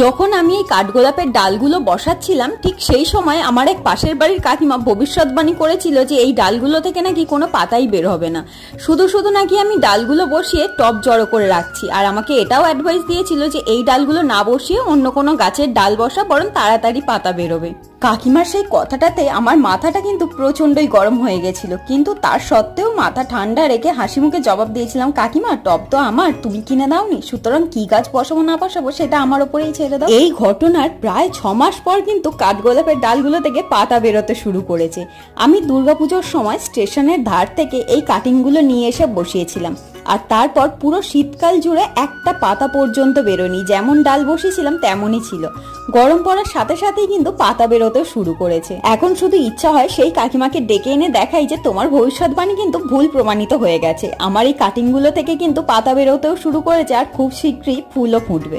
যখন আমি এই কাঠগোলাপের ডালগুলো বসাচ্ছিলাম ঠিক সেই সময় আমার এক পাশের বাড়ির কাকিমা ভবিষ্যৎবাণী করেছিল যে এই ডালগুলো থেকে নাকি কোনো পাতাই বের হবে না, শুধু শুধু নাকি আমি ডালগুলো বসিয়ে টব জড়ো করে রাখছি। আর আমাকে এটাও অ্যাডভাইস দিয়েছিল যে এই ডালগুলো না বসিয়ে অন্য কোনো গাছের ডাল বসা, বরং তাড়াতাড়ি পাতা বেরোবে। কাকিমার সেই কথাটাতে আমার মাথাটা কিন্তু প্রচন্ডই গরম হয়ে গেছিল, কিন্তু তার সত্ত্বেও মাথা ঠান্ডা রেখে হাসি মুখে জবাব দিয়েছিলাম, কাকিমা টব তো আমার, তুমি কিনে দাওনি, সুতরাং কি গাছ বসাবো না বসাবো সেটা আমার উপরেই ছেড়ে দাও। এই ঘটনার প্রায় 6 মাস পর কিন্তু কাঠগোলাপের ডালগুলো থেকে পাতা বেরোতে শুরু করেছে। আমি দুর্গাপুজোর সময় স্টেশনের ধার থেকে এই কাটিংগুলো নিয়ে এসে বসিয়েছিলাম, আর তারপর পুরো শীতকাল জুড়ে একটা পাতা পর্যন্ত বেরোনি, যেমন ডাল বসিয়েছিলাম তেমনই ছিল। গরম পড়ার সাথে সাথেই কিন্তু পাতা বেরোতে শুরু করেছে। এখন শুধু ইচ্ছা হয় সেই কাকিমাকে ডেকে এনে দেখাই যে তোমার ভবিষ্যৎবাণী কিন্তু ভুল প্রমাণিত হয়ে গেছে। আমার এই কাটিংগুলো থেকে কিন্তু পাতা বেরোতেও শুরু করেছে, আর খুব শীঘ্রই ফুলও ফুটবে।